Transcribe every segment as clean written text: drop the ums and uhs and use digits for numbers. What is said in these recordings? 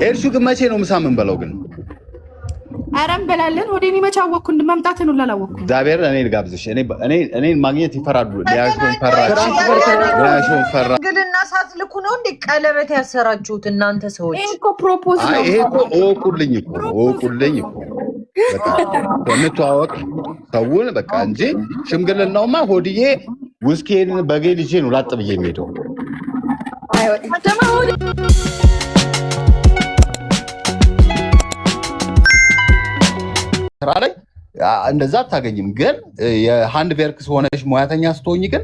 ኤልሹ ግን መቼ ነው ምሳ ምን በለው ግን አረም በላለን ወዴኒ መቻወኩ እንደማምጣት ነው ላላወኩ እግዚአብሔር እኔ ልጋብዝሽ እኔ ማግኘት ይፈራሉ ሊያሾን ፈራ ግልና ሳትልኩ ነው እንዴ ቀለበት ያሰራችሁት እናንተ ሰዎች እኮ ፕሮፖዝ ነው ይሄ እኮ ኦቁልኝ እኮ በቃ እንተዋወቅ ሰውን በቃ እንጂ ሽምግልናውማ ሆድዬ ውስኪን በጌ ልጄ ነው ላጥ ብዬ የሚሄደው ስራ ላይ እንደዛ አታገኝም። ግን የሃንድ ቨርክስ ሆነሽ ሙያተኛ ስትሆኝ ግን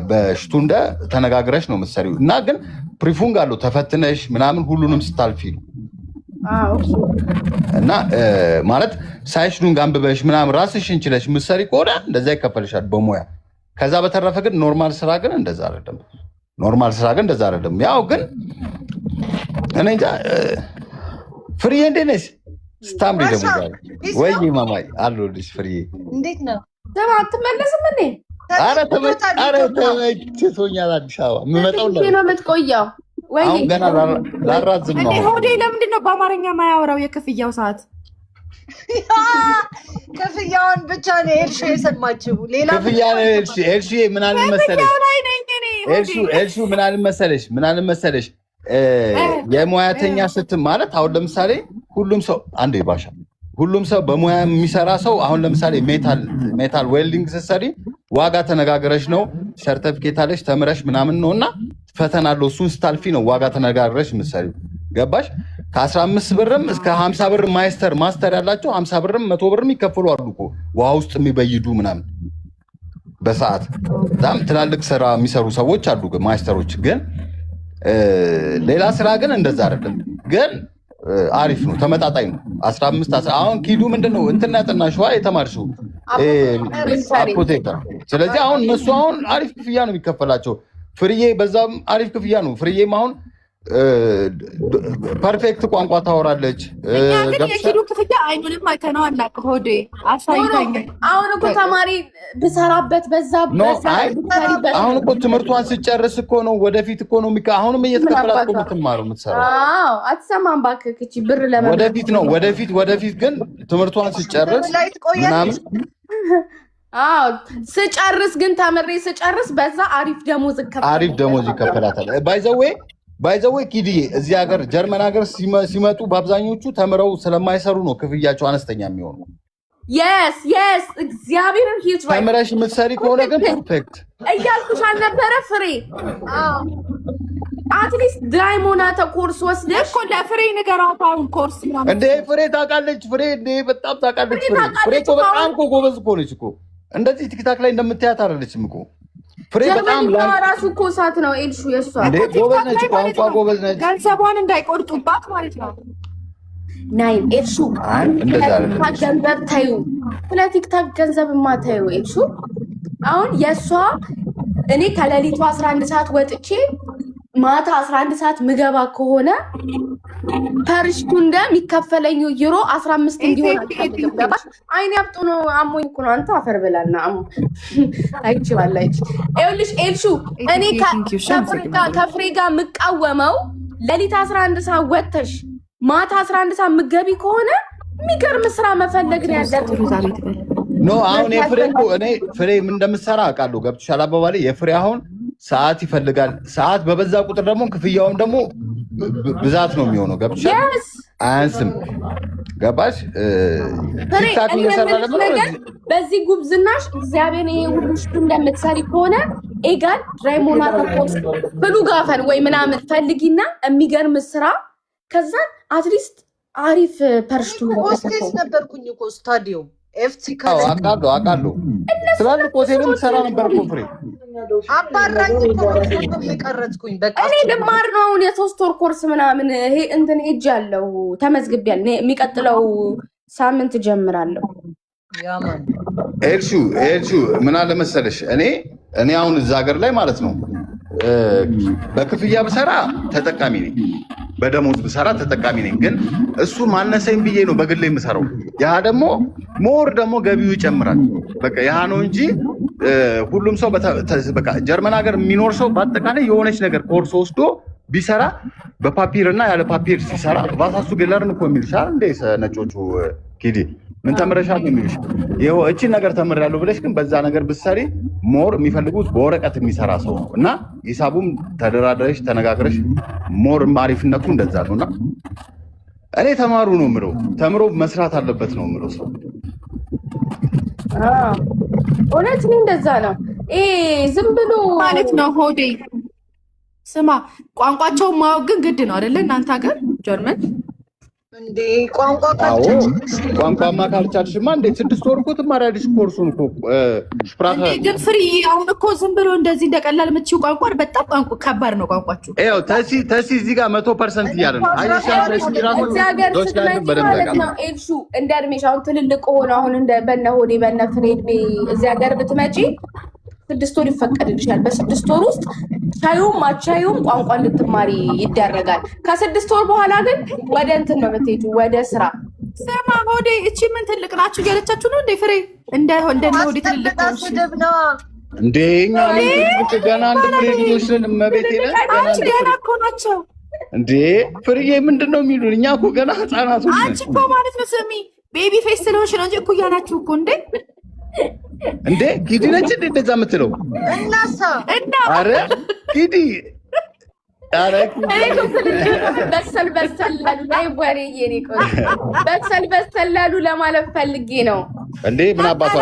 በሽቱንደ ተነጋግረሽ ነው የምትሰሪው እና ግን ፕሪፉንግ አለው ተፈትነሽ ምናምን ሁሉንም ስታልፊ ነው እና ማለት ሳይሽኑን አንብበሽ ምናምን ራስሽን ችለሽ ምትሰሪ ከሆነ እንደዛ ይከፈልሻል በሙያ። ከዛ በተረፈ ግን ኖርማል ስራ ግን እንደዛ አይደለም። ያው ግን እኔ እንጃ ፍሬዬ እንዴት ነሽ? ስታምሪ ደግሞ ወይ ማማይ አሉልሽ ፍሬዬ እንዴት ነው? አትመለስም እንዴ? ኧረ ተመችቶኛል። አዲስ አበባ የምመጣው ነው የምትቆየው ወይ? አሁን ገና ላራዝም ነው። ሆዴ ለምንድን ነው በአማርኛ ማያወራው? የክፍያው ሰዓት ክፍያውን ብቻ ነው ኤልሹ የሰማችው። ሌላ ክፍያ ነው ኤልሹ ምን አለ መሰለሽ የሙያተኛ ስትም ማለት አሁን ለምሳሌ ሁሉም ሰው አንዴ ባሻ ሁሉም ሰው በሙያ የሚሰራ ሰው አሁን ለምሳሌ ሜታል ዌልዲንግ ስትሰሪ ዋጋ ተነጋግረሽ ነው ሰርቲፊኬት አለሽ ተምረሽ ምናምን ነውና ፈተና አለው። እሱን ስታልፊ ነው ዋጋ ተነጋግረሽ የምትሰሪው። ገባሽ? ከ15 ብርም እስከ 50 ብር ማስተር ያላቸው 50 ብርም 100 ብርም ይከፍሉ አሉ እኮ ውሃ ውስጥ የሚበይዱ ምናምን በሰዓት በጣም ትላልቅ ስራ የሚሰሩ ሰዎች አሉ ማስተሮች። ግን ሌላ ስራ ግን እንደዛ አይደለም። ግን አሪፍ ነው፣ ተመጣጣኝ ነው። 15 አሁን ኪዱ ምንድነው እንትና ያጠናሽዋ የተማርሽው አፖቴክተር። ስለዚህ አሁን እነሱ አሁን አሪፍ ክፍያ ነው የሚከፈላቸው። ፍሬዬ በዛም አሪፍ ክፍያ ነው። ፍሬዬም አሁን ፐርፌክት ቋንቋ ታወራለች። የኪዱ ክፍያ አይኑንም አይተነው አናውቅ ሆዴ አሳይታኝ። አሁን እኮ ተማሪ ብሰራበት በዛ አሁን እኮ ትምህርቷን ስጨርስ እኮ ነው ወደፊት እኮ ነው አሁንም እየተከፈላት እኮ የምትማረው የምትሰራው። አትሰማም እባክህ እቺ ብር ለምን ወደፊት ነው ወደፊት ግን ትምህርቷን ስጨርስ ምናምን ስጨርስ ግን ተምሬ ስጨርስ በዛ አሪፍ ደሞዝ ይከፈላታል። ባይዘዌ ኪድዬ እዚህ ሀገር ጀርመን ሀገር ሲመጡ በአብዛኞቹ ተምረው ስለማይሰሩ ነው ክፍያቸው አነስተኛ የሚሆኑ። የስ እግዚአብሔርን ተምረሽ የምትሰሪ ከሆነ ግን ፐርፌክት እያልኩሽ አልነበረ ፍሬ? አትሊስት ዳይሞናተ ኮርስ ወስደሽ እኮ ለፍሬ ንገራት። አሁን ኮርስ ምናምን እንደ ፍሬ ታውቃለች። ፍሬ በጣም ታውቃለች። ፍሬ እኮ በጣም እኮ ጎበዝ እኮ ነች እኮ። እንደዚህ ቲክታክ ላይ እንደምታያት አይደለችም እኮ ፍሬ። በጣም ራሱ እኮ እሳት ነው ኤልሹ። የሷ ጎበዝ ነች፣ ቋንቋ ጎበዝ ነች። ገንዘቧን እንዳይቆርጡባት ማለት ነው። ናይ ኤልሹ ገንዘብ ታዩ፣ ስለ ቲክታክ ገንዘብማ ታዩ ኤልሹ። አሁን የእሷ እኔ ከሌሊቱ 11 ሰዓት ወጥቼ ማታ 11 ሰዓት ምገባ ከሆነ ፐርሽቱ እንደሚከፈለኝ ዩሮ 15 እንዲሆን አልፈልግም። አይኔ አብጦ ነው አሞኝ እኮ ነው። አንተ አፈር ብላልና አሞ አይችላልሽ። ይኸውልሽ ኤልሹ እኔ ከፍሬ ጋር የምቃወመው ሌሊት 11 ሰዓት ወጥተሽ ማታ 11 ሰዓት ምገቢ ከሆነ የሚገርም ስራ መፈለግ ነው ያለብሽ። ኖ አሁን የፍሬ እኮ እኔ ፍሬ ምን እንደምትሰራ አውቃለሁ። ገብቶሻል አባባሌ? የፍሬ አሁን ሰዓት ይፈልጋል። ሰዓት በበዛ ቁጥር ደግሞ ክፍያውም ደግሞ ብዛት ነው የሚሆነው። ገብቶሻል? አያንስም። ገባሽ? ቲክታክ እየሰራ ደግሞ በዚህ ጉብዝናሽ እግዚአብሔር ይሄ ሁሉ ሽቱ እንደምትሰሪ ከሆነ ኤጋል ራይሞና ተቆስ ብሉ ጋፈን ወይ ምናምን ፈልጊና የሚገርም ስራ ከዛ አትሊስት አሪፍ ፐርሽቱ ሆስቴስ ነበርኩኝ እኮ ስታዲየም ኤፍሲ አውቃለሁ። ትላልቅ ሆቴልም ሰራ ነበር እኮ ፍሬ። አባራኝ እኮ የቀረጽኩኝ በቃ እኔ ልማር ነው አሁን የ3 ወር ኮርስ ምናምን ይሄ እንትን ሄጅ ያለው ተመዝግቤያለሁ። የሚቀጥለው ሳምንት ጀምራለሁ። ያማን ኤልሹ ምን አለ መሰለሽ እኔ አሁን እዛ ሀገር ላይ ማለት ነው በክፍያ ብሰራ ተጠቃሚ ነኝ፣ በደሞዝ ብሰራ ተጠቃሚ ነኝ። ግን እሱ ማነሰኝ ብዬ ነው በግሌ የምሰራው። ያ ደግሞ ሞር ደግሞ ገቢው ይጨምራል። በቃ ያ ነው እንጂ ሁሉም ሰው በቃ ጀርመን ሀገር የሚኖር ሰው በአጠቃላይ የሆነች ነገር ኮርስ ወስዶ ቢሰራ በፓፒር እና ያለ ፓፒር ሲሰራ ቫሳሱ ገለርን እኮ የሚልሻል እንደ ነጮቹ ኪዲ ምን ተምረሻል የሚልሽ ይኸው እቺን ነገር ተምሬያለሁ ብለሽ ግን በዛ ነገር ብትሰሪ ሞር የሚፈልጉት በወረቀት የሚሰራ ሰው ነው እና ሂሳቡም ተደራድረሽ ተነጋግረሽ ሞር ማሪፍነቱ እንደዛ ነውና እኔ ተማሩ ነው የምለው ተምሮ መስራት አለበት ነው የምለው ሰው እውነት ነው እንደዛ ነው ዝም ብሎ ማለት ነው ሆዴ ስማ ቋንቋቸውን ማወቅ ግን ግድ ነው አይደለ እናንተ ሀገር ጀርመን እንዴ ቋንቋ ቋንቋማ ካልቻልሽማ እንዴት 6 ወር እኮ ትማሪያለሽ ኮርሱን እኮ ስፕራታ ግን ፍሪ አሁን እኮ ዝም ብሎ እንደዚህ እንደቀላል የምትችይው ቋንቋ በጣም ቋንቋ ከባድ ነው ቋንቋችሁ ይኸው ተሲ እዚህ ጋር 100% እያለ ነው አይሻ እዚህ ሀገር ስትመጪ ማለት ነው ኤልሹ እንደ እድሜሽ አሁን ትልልቅ ሆኖ አሁን እንደ በነ ሆዴ በነ ፍሬ እድሜ እዚህ ሀገር ብትመጪ 6 ወር ይፈቀድልሻል በ6 ወር ውስጥ ቻዩም ማቻዩም ቋንቋ እንድትማሪ ይደረጋል ከ6 ወር በኋላ ግን ወደ እንትን ነው የምትሄጂው ወደ ስራ ስማ ሆዴ እቺ ምን ትልቅ ናችሁ እያለቻችሁ ነው እንዴ ፍሬ እንደ ሆዴ ትልቅ ነው እንደኛ ነው ገና አንድ ፍሬ ልጆች ነን መቤቴ ነን ገና እኮ ናቸው እንዴ ፍሬዬ ምንድነው የሚሉን እኛ እኮ ገና ህፃናቶች ነን አንቺ እኮ ማለት ነው ስሚ ቤቢ ፌስ ስለሆንሽ ነው እንጂ እኩያ ናችሁ እኮ እንዴ ኪዲ ነች እንዴ እንደዛ የምትለው አረ ኪዲ አረ በሰል ላሉ ለማለት ፈልጌ ነው እንዴ ምን አባቷ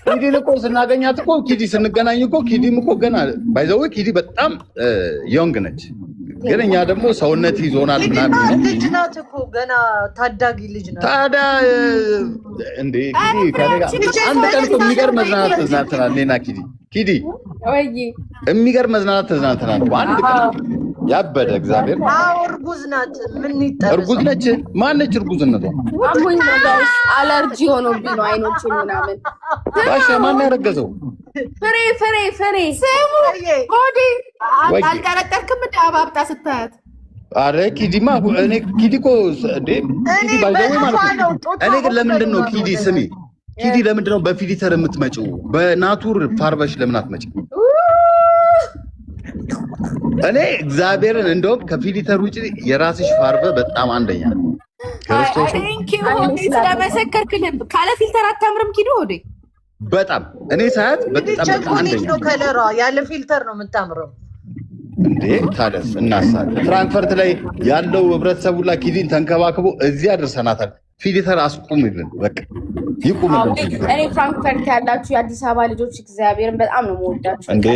ኪዲን እኮ ስናገኛት እኮ ኪዲ ስንገናኝ እኮ ኪዲም እኮ ገና ባይዘው ኪዲ በጣም ዮንግ ነች ግን እኛ ደግሞ ሰውነት ይዞናል ምናምን ልጅ ናት እኮ ገና ታዳጊ ልጅ ናት ታዲያ እንዴ ኪዲ ካለጋ አንድ ቀን እኮ የሚገርም መዝናናት ተዝናንተናል እኔና ኪዲ ወይ የሚገርም መዝናናት ተዝናንተናል አንድ ቀን ያበደ እግዚአብሔር እርጉዝ ናት ምን ይጠርስ እርጉዝ ነች ማነች እርጉዝነቷ አሞኝ ነው ጋይስ አለርጂ ሆኖብኝ ነው አይኖቼ ምናምን ባሻ ማን ያረገዘው ፍሬ ስሙ ሆዴ አልጠረጠርክም እንደ አባብጣ ስታያት አረ ኪዲማ እኔ ኪዲ እኮ እንዴ ኪዲ ባይዘው ማለት ነው እኔ ግን ለምንድን ነው ኪዲ ስሚ ኪዲ ለምንድን ነው በፊሊተር የምትመጪው በናቱር ፋርበሽ ለምን አትመጪው እኔ እግዚአብሔርን እንደውም ከፊሊተር ውጪ የራስሽ ፋርበ በጣም አንደኛ ክርስቶስ ስለመሰከርክልን ካለ ፊልተር አታምርም ኪዲ ሆዴ በጣም እኔ ሳያት በጣም አንደኛ ነው ከለሯ ያለ ፊልተር ነው የምታምረው እንዴ ታደስ እናሳለ ፍራንክፈርት ላይ ያለው ህብረተሰቡ ላይ ኪዲን ተንከባክቦ እዚህ አድርሰናታል ፊልተር አስቁምልን በቃ ይቁምልን እኔ ፍራንክፈርት ያላችሁ የአዲስ አበባ ልጆች እግዚአብሔርን በጣም ነው የምወዳችሁ እንዴ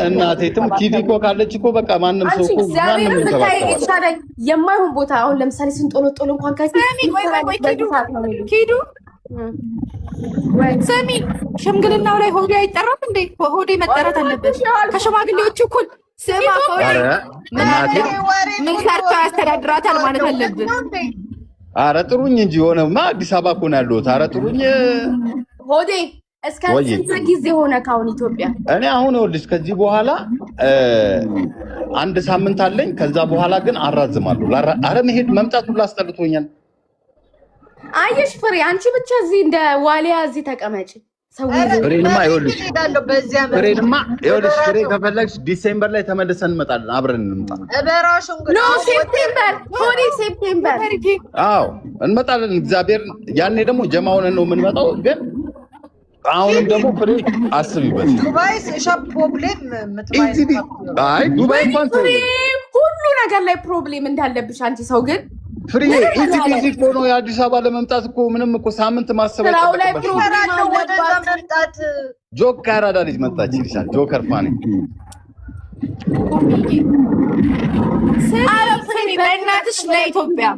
እናቴም ኪዲ እኮ ካለች እኮ በቃ ማንም ሰው እኮ ማንም ይተባበራል የማይሆን ቦታ አሁን ለምሳሌ ስንጦሎጦሎ እንኳን ኪዱ ሰሚ ሽምግልናው ላይ ሆዴ አይጠራም እንዴ ሆዴ መጠራት አለበት ከሽማግሌዎቹ እኩል ስማ ምን ሰርቶ ያስተዳድራታል ማለት አለብን አረ ጥሩኝ እንጂ ሆነማ አዲስ አበባ እኮ ነው ያለሁት አረ ጥሩኝ ሆዴ እስከ ስንት ጊዜ ሆነ ካሁን ኢትዮጵያ እኔ አሁን ይኸውልሽ ከዚህ በኋላ አንድ ሳምንት አለኝ ከዛ በኋላ ግን አራዝማለሁ አረ መሄድ መምጣት ሁሉ አስጠልቶኛል አየሽ ፍሬ አንቺ ብቻ እዚህ እንደ ዋሊያ እዚህ ተቀመጪ ፍሬንማ ይኸውልሽ ፍሬ ከፈለግሽ ዲሴምበር ላይ ተመልሰን እንመጣለን አብረን እንምጣ ሴፕቴምበር አዎ እንመጣለን እግዚአብሔር ያኔ ደግሞ ጀማ ሆነን ነው የምንመጣው ግን አሁንም ደግሞ ፍሬ አስቢበት ዱባይ ፕሮብሌም አይ ዱባይ እንኳን ሁሉ ነገር ላይ ፕሮብሌም እንዳለብሽ አንቺ ሰው ግን ፍሬ ኢዚ ሆኖ የአዲስ አበባ ለመምጣት እኮ ምንም እኮ ሳምንት ማሰብ አይጠበቅበት ጆከር አራዳ ልጅ መጣች ይልሻል ጆከር ፋኒ በእናትሽ ለኢትዮጵያ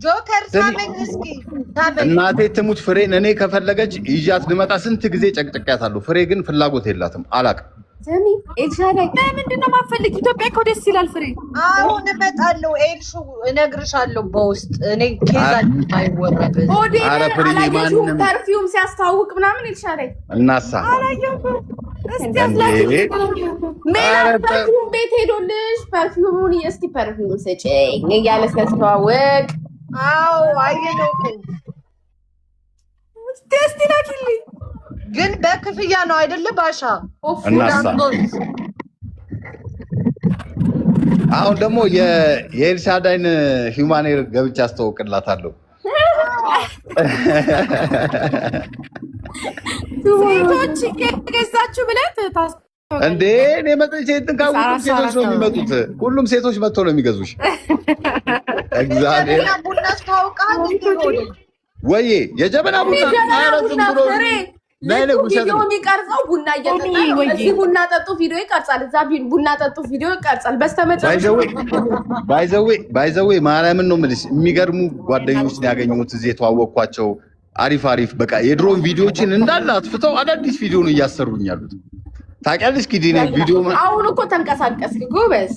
ጆከር ሳመኝ እስኪ እናቴ ትሙት ፍሬን እኔ ከፈለገች ይዣት ልመጣ ስንት ጊዜ ጨቅጨቅያታለሁ ፍሬ ግን ፍላጎት የላትም አላውቅም ሰሚ ኤልሻዳይ ምንድን ነው የማትፈልጊ ኢትዮጵያ እኮ ደስ ይላል ፍሬ አሁን እመጣለሁ ኤልሹ እነግርሻለሁ በውስጥ እኔ ኬዛ አይወራበት ሆዴ ፐርፊውም ሲያስተዋውቅ ምናምን ኤልሻዳይ እናሳ አላየሁም እስቲ ፐርፊውም ቤት ሄዶልሽ ፐርፊውሙን እስቲ ፐርፊውም ስጪኝ እያለ ሲያስተዋውቅ አዎ አየነው እስቲ ላኪልኝ ግን በክፍያ ነው አይደለ ባሻ እናሳ አሁን ደግሞ የኤልሻዳይን ሂውማኔር ገብቼ አስተዋውቅላታለሁ። ሴቶች የገዛችሁ ብለት እንዴ እኔ መጥቼ ጥንቃቄ ሴቶች ነው የሚመጡት። ሁሉም ሴቶች መጥተው ነው የሚገዙሽ። እግዚአብሔር ቡና አስተዋውቃል ወይ የጀበና ቡና ቪዲዮ የሚቀርጸው ቡና እየጠጣ ነው። እዚህ ቡና ጠጡ ቪዲዮ ይቀርጻል፣ እዛ ቡና ጠጡ ቪዲዮ ይቀርጻል። በስተመጨረሻ ባይዘዌ ማርያምን ነው የምልሽ። የሚገርሙ ጓደኞች ነው ያገኘሁት እዚህ የተዋወቅኳቸው። አሪፍ በቃ የድሮን ቪዲዮችን እንዳለ አጥፍተው አዳዲስ ቪዲዮ ነው እያሰሩኝ ያሉት። ታውቂያለሽ ኪዲኔ ቪዲዮ አሁን እኮ ተንቀሳቀስክ ጎበዝ።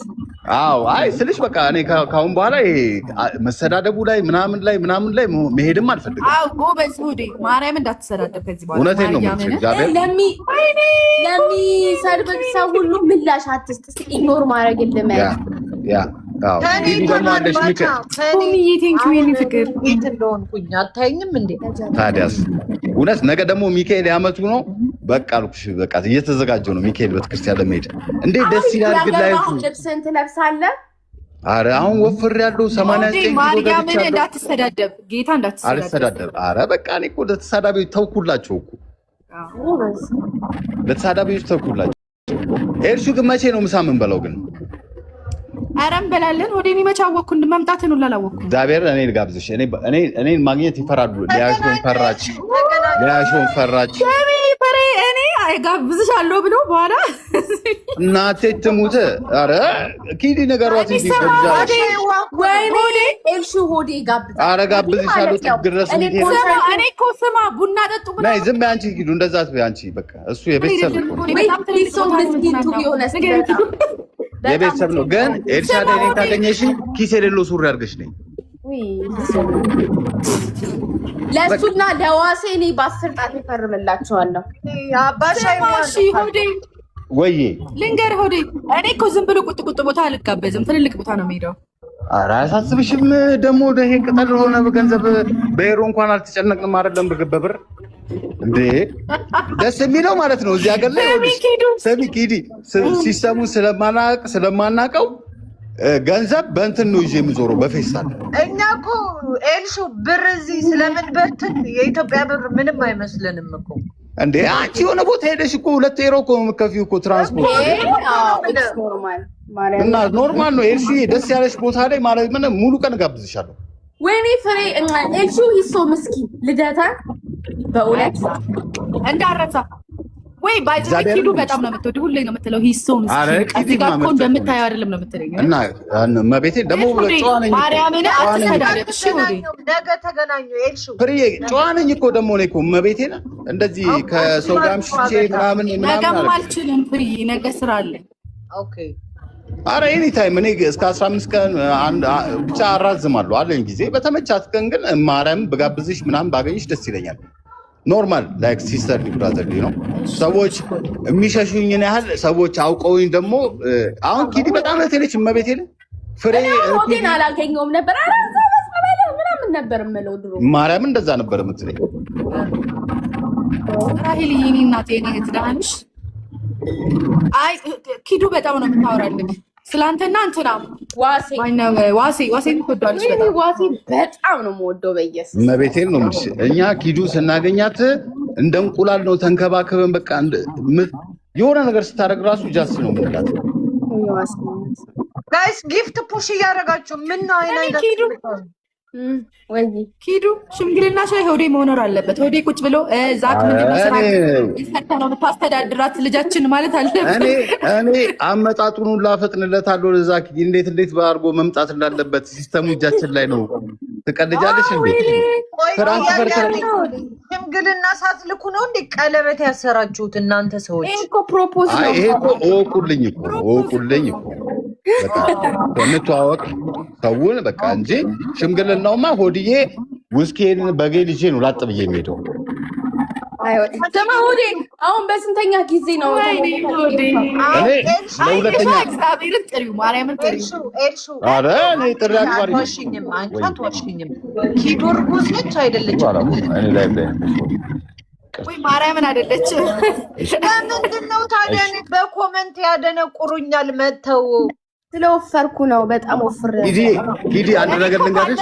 አዎ አይ ስልሽ በቃ እኔ ካሁን በኋላ መሰዳደቡ ላይ ምናምን ላይ መሄድም አልፈልግም። አዎ ጎበዝ ሁዴ ማርያም እንዳትሰዳደብ ከዚህ በኋላ እውነቴን ነው እግዚአብሔር ለሚሰድብህ ሰው ሁሉ ምላሽ አትስጥ። ኢግኖር ማድረግ ልመድ ያ ፍቅር እንደሆንኩኝ አታይኝም እንዴ? ታዲያስ እውነት ነገ ደግሞ ሚካኤል ያመቱ ነው። በቃ አልኩሽ፣ በቃ እየተዘጋጀው ነው ሚካኤል ቤተክርስቲያን ለመሄድ። እንዴት ደስ ይላል! ግን ላይ ልብስን ትለብሳለህ። አረ አሁን ወፍር ያለው 89 ማርያምን እንዳትሰዳደብ፣ ጌታ እንዳትሰዳደብ። አልሰዳደብ። አረ በቃ እኔ እኮ ለተሳዳቢዎች ተውኩላቸው እኮ ለተሳዳቢዎች ተውኩላቸው። ኤርሹ ግን መቼ ነው ምሳ ምን በለው ግን? አረ እንበላለን። ወደ እኔ መቼ አወቅኩ? መምጣትን ሁላ አላወቅኩም። እግዚአብሔር እኔ ልጋብዝሽ። እኔን ማግኘት ይፈራሉ። ሊያሾን ፈራች። እኔ አይጋብዝሻለሁ ብሎ በኋላ እናቴ ትሙት። አረ ኪዲ ነገሯት እንጂ ኤልሹ ሆዴ ጋብዛለሁ። አረ ጋብዝሻለሁ ድረስ እኔ እኮ ስማ ቡና ጠጡ ብሎ ናይ ዝም በይ አንቺ ኪዱ እንደዛ ትበይ አንቺ። በቃ እሱ የቤተሰብ ነው የቤተሰብ ነው። ግን ኤልሻዳይ እኔን ካገኘሽ ኪስ የሌለው ሱሪ አድርገሽ ነኝ። ለእሱና ለዋሴ እኔ በ10 ጣት ይፈርምላቸዋለሁ። ወይ ልንገር ሆዴ እኔ እኮ ዝም ብሎ ቁጥ ቦታ አልጋበዝም። ትልልቅ ቦታ ነው የምሄደው። ኧረ አያሳስብሽም? ደግሞ ይሄ ቅጠል ሆነ በገንዘብ በሄሮ እንኳን አልተጨነቅንም። አይደለም በብር እንዴ ደስ የሚለው ማለት ነው። እዚህ ሀገር ላይ ሰሚ ኪዲ ሲስተሙ ስለማናቀው ገንዘብ በእንትን ነው ይዤ የምዞረው በፌስታል። እኛ እኮ ኤልሹ ብር እዚህ ስለምንበትን የኢትዮጵያ ብር ምንም አይመስለንም እኮ እንዴ። አንቺ የሆነ ቦታ ሄደሽ እኮ 2 ዩሮ እኮ የምትከፊው እኮ ትራንስፖርት እና ኖርማል ነው። ኤልሹ ደስ ያለሽ ቦታ ላይ ማለት ምን ሙሉ ቀን ጋብዝሻለሁ። ወይኔ ፍሬ ኤልሹ ሂሶ ምስኪን ልደታ በእውነት እንዳረሳ ወይ ባይዘኪዱ በጣም ነው የምትወደው። ሁሌ ነው የምትለው ሂሶ ምስኪን ከዚህ ጋር እኮ እንደምታየው አይደለም ነው የምትለኝ። እና መቤቴ ደግሞ ጨዋ ነኝ ማርያምን አትሰዳደብ። እሺ ወዴ ነገ ተገናኙ ኤልሹ ፍሬ ጨዋ ነኝ እኮ ደግሞ ነው እኮ መቤቴ እንደዚህ ከሰው ጋር ምሽቼ ምናምን ነገም አልችልም። ፍሬ ነገ ስራ አለኝ። ኦኬ አረ ኤኒ ታይም እኔ እስከ 15 ቀን ብቻ አራዝማለሁ አለኝ ጊዜ። በተመቻት ቀን ግን ማርያም በጋብዝሽ ምናምን ባገኝሽ ደስ ይለኛል። ኖርማል ላይክ ሲስተር ብራዘር ነው። ሰዎች የሚሸሹኝን ያህል ሰዎች አውቀውኝ ደግሞ አሁን ኪዲ በጣም ለቴለች መቤቴ ፍሬ ሆቴል አላገኘውም ነበር። አረ ምናምን ነበር የምለው ድሮ ማርያም እንደዛ ነበር የምትለኝ። ራሂል የኔ እናቴ የኔ ትዳንሽ አይ ኪዱ በጣም ነው የምታወራልኝ ስላንተና እንትና ዋሴ ትወዷለች። ዋሴ በጣም ነው የምወደው። በየስ መቤቴን ነው የምልሽ። እኛ ኪዱ ስናገኛት እንደ እንቁላል ነው ተንከባክበን በቃ የሆነ ነገር ስታደርግ ራሱ ጃስ ነው የምንላት። ጋይስ ጊፍት ፑሽ እያደረጋችሁ ምን ነው ኪዱ ሽምግልና ሻይ ሆዴ መኖር አለበት። ሆዴ ቁጭ ብሎ ዛት ምንድነው ስራ ነው የምታስተዳድራት ልጃችን ማለት አለበት። እኔ አመጣጡን ሁላ ፈጥንለታለሁ ለዛ እንዴት አድርጎ መምጣት እንዳለበት ሲስተሙ እጃችን ላይ ነው። ትቀልጃለሽ እንዴ? ሽምግልና ሳትልኩ ነው እንዴ ቀለበት ያሰራችሁት እናንተ ሰዎች? ይሄ እኮ ፕሮፖዝ ነው። ይሄ እኮ እወቁልኝ እኮ በቃ እንተዋወቅ ሰውን በቃ እንጂ ሽምግልናውማ ሆድዬ ውስኪን በጌል ይዤ ነው ላጥ ብዬ የሚሄደው። ሆዴ አሁን በስንተኛ ጊዜ ነው ለሁለተኛ እግዚአብሔርን ጥሪው ማርያምን ጥሪው። ኧረ እኔ ጥሪ አክባሪ ኪዱ እርጉዝ ነች አይደለችም? ወይ ማርያምን አይደለችም? ለምንድን ነው ታዲያ በኮመንት ያደነቁሩኛል መተው ስለወፈርኩ ነው። በጣም ወፍሬ ሂዲ አንድ ነገር ልንገርሽ።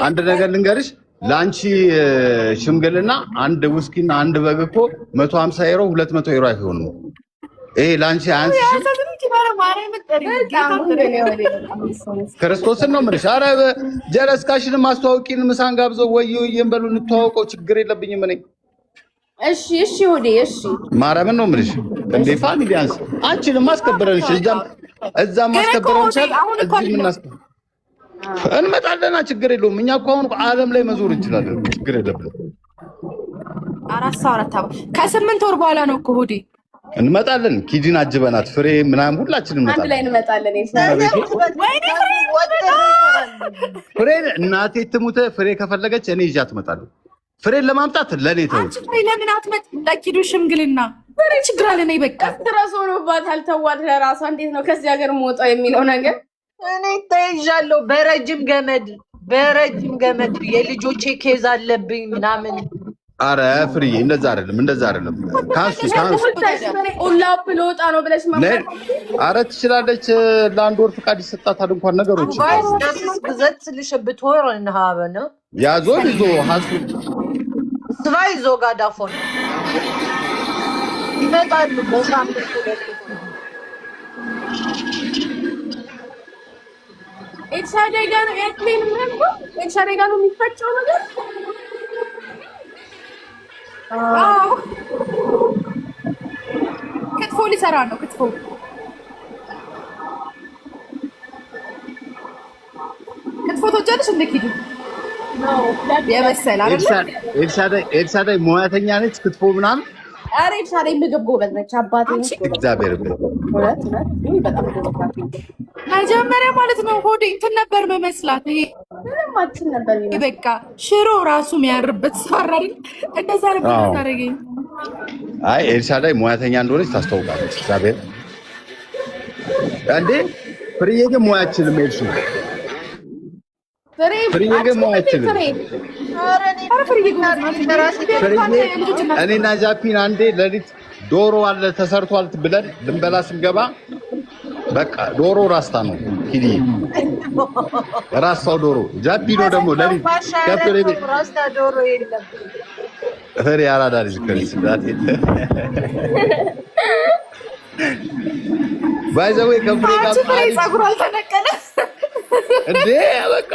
አንድ ነገር ልንገርሽ። ለአንቺ ሽምግልና አንድ ውስኪና አንድ በግ እኮ 150 ዩሮ 200 ዩሮ አይሆንም። ይሄ ለአንቺ አያንስሽም። ክርስቶስን ነው የምልሽ። ኧረ ጀለስካሽንም አስተዋውቂን፣ ምሳን ጋብዘው ወይዬን በሉ እንተዋወቀው። ችግር የለብኝም እኔ። እሺ ወዴ እሺ ማርያምን ነው የምልሽ። እንዴ ፋሚሊያንስ አንቺንም አስከብረንሽ እዛም ማስከብረንሽ እዚህ ምናስከብረን እንመጣለና ችግር የለውም። እኛ እኮ አሁን ዓለም ላይ መዞር እንችላለን። ችግር የለብንም። 4 ሰዓት ከ8 ወር በኋላ ነው እኮ ሆዴ እንመጣለን። ኪዲን አጅበናት ፍሬ ምናምን ሁላችንም እንመጣለን። አንድ ላይ እንመጣለን። ፍሬ እናቴ ትሙተ ፍሬ ከፈለገች እኔ ይዣት እመጣለሁ። ፍሬን ለማምጣት ለኔ ተው። አንቺ ፍሬ ለምን አትመጣም? ለኪዱ ሽምግልና ፍሬ ችግር አለ ነው በቃ ትራስ ሆኖባታል። ተዋት ለራሷ እንዴት ነው ከዚህ ሀገር የምወጣው የሚለው ነገር እኔ ተይዣለሁ በረጅም ገመድ የልጆቼ ኬዝ አለብኝ ምናምን። አረ ፍሬ እንደዛ አይደለም ካንሱ ኦላፕ ለወጣ ነው ብለሽ ማለት አረ ትችላለች። ለአንድ ወር ፍቃድ ይሰጣታል። እንኳን ነገሮች ግዘት ልሽብት ወርና ሀበነ ያዞ ይዞ ሀሱ ስቫይ ዞጋ ዳፎን ይመጣሉ። ቦታም ኤክሳይድ ጋር ኤርፕሌን ምንድን ነው? ኤክሳይድ ጋር ነው የሚፈጨው ነገር። አዎ ክትፎ ሊሰራ ነው። ክትፎ ትወጃለሽ? እንደ ኪዱ የመሰለ አይደል? ኤልሳዳይ ሙያተኛ ነች። ክትፎ ምናምን አሬ ኤልሳዳይ ምግብ ጎበዝ ነች። አባቴ እግዚአብሔር መጀመሪያ ማለት ነው ሆዴ እንትን ነበር መመስላት። ይሄ ምንም አትችል ነበር። በቃ ሽሮ ራሱ የሚያርበት ሰር አይደል? እንደዛ ነበር ታረገኝ። አይ ኤልሳዳይ ሙያተኛ እንደሆነች ታስታውቃለች። እግዚአብሔር እንዴ ፍሬዬ ግን ሙያ አትችልም። ፍሬዬ ግን ሙያ አትችልም። እኔና ጃፒን አንዴ ሌሊት ዶሮ አለ ተሰርቷል ብለን ልንበላ ስንገባ በቃ ዶሮ ራስታ ነው ኪዲ ራስታው ዶሮ ጃፒኖ ደግሞ ሌሊት ከፍሬ ራስታ ዶሮ የለም። ፍሬ አራዳ ልጅ ከሪስዳት ባይዘዌ ከፍሬ ጋር ጸጉር አልተነቀለ እንዴ በቃ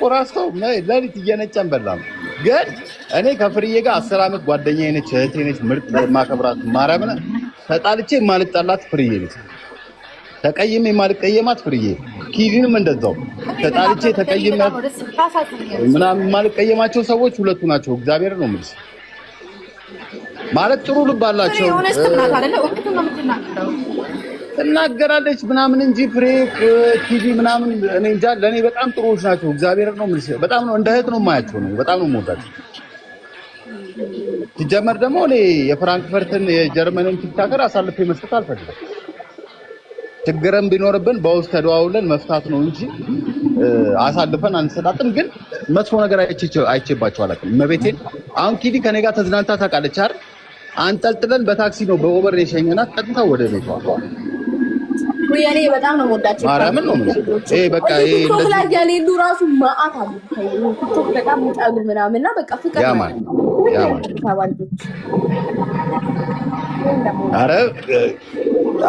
ቆራስታው ሌሊት እየነጨን በላም። ግን እኔ ከፍሬዬ ጋር 10 ዓመት ጓደኛዬ ነች፣ እህቴ ነች፣ ምርጥ ማከብራት ማርያምን ተጣልቼ ማልጣላት ፍሬዬ ነች። ተቀይሜ ማልቀየማት ፍሬዬ። ኪዲንም እንደዛው ተጣልቼ ተቀይሜ ምናምን ማልቀየማቸው ሰዎች ሁለቱ ናቸው። እግዚአብሔር ነው የምልሽ። ማለት ጥሩ ልብ አላቸው። ትናገራለች ምናምን እንጂ ፍሬ ኪዲ ምናምን እኔ እንጃ። ለኔ በጣም ጥሩዎች ናቸው። እግዚአብሔር ነው የምልሽ። በጣም ነው እንደ እህት ነው የማያቸው ነው። በጣም ነው የምወዳቸው። ሲጀመር ደግሞ እኔ የፍራንክፈርትን የጀርመንን ቲክታከር አሳልፌ መስጠት አልፈልግም። ችግርም ቢኖርብን በውስጥ ተደዋውለን መፍታት ነው እንጂ አሳልፈን አንሰጣጥም። ግን መጥፎ ነገር አይቼባቸው አላውቅም። እመቤቴን አሁን ኪዲ ከኔ ጋር ተዝናንታ ታውቃለች አይደል? አንጠልጥለን በታክሲ ነው በኦቨር የሸኘናት ቀጥታ ወደ ቤቷ። ያኔ በጣም ነው የምወዳቸው። ማርያምን ነው ማለት ይሄ በቃ ይሄ ቲክቶክ ላይ ያሌሉ ራሱ ማአት አሉ። ቲክቶክ በጣም ሙጣሉ ምናምንና በቃ ፍቅር ያማን አረ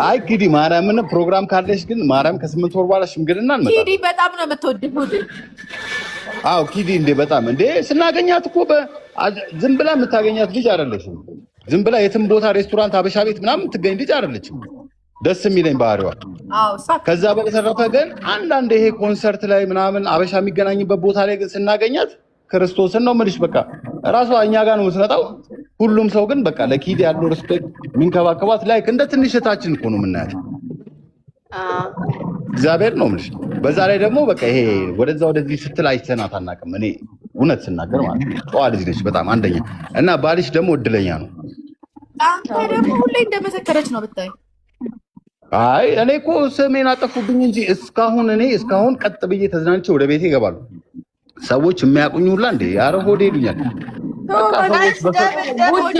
አይ ኪዲ ማርያምን ፕሮግራም ካለሽ ግን ማርያም ከ8 ወር በኋላ ሽምግልና እንመጣለን። ኪዲ በጣም ነው የምትወደው። አዎ ኪዲ እንዴ በጣም እንዴ ስናገኛት እኮ ዝም ብላ የምታገኛት ልጅ አይደለችም። ዝም ብላ የትም ቦታ ሬስቶራንት፣ አበሻ ቤት ምናምን የምትገኝ ልጅ አይደለችም። ደስ የሚለኝ ባህሪዋ። ከዛ በተረፈ ግን አንዳንድ ይሄ ኮንሰርት ላይ ምናምን አበሻ የሚገናኝበት ቦታ ላይ ግን ስናገኛት ክርስቶስን ነው የምልሽ በቃ ራሷ እኛ ጋር ነው የምትመጣው። ሁሉም ሰው ግን በቃ ለኪዲ ያለው ሪስፔክት የሚንከባከባት ላይክ እንደ ትንሽ እህታችን እኮ ነው የምናያት። እግዚአብሔር ነው የምልሽ። በዛ ላይ ደግሞ በቃ ይሄ ወደዛ ወደዚህ ስትል አይተናት አናውቅም። እኔ እውነት ስናገር ማለት ነው ጨዋ ልጅ ነች በጣም አንደኛ። እና ባልሽ ደግሞ እድለኛ ነው። አንተ ደግሞ ሁሌ እንደመሰከረች ነው ብታይ። አይ እኔ እኮ ስሜን አጠፉብኝ እንጂ እስካሁን ቀጥ ብዬ ተዝናንቼ ወደ ቤቴ ይገባሉ። ሰዎች የሚያውቁኝ ሁላ እንዴ ያረ ሆዴ ይሉኛል። በቃ ሰዎች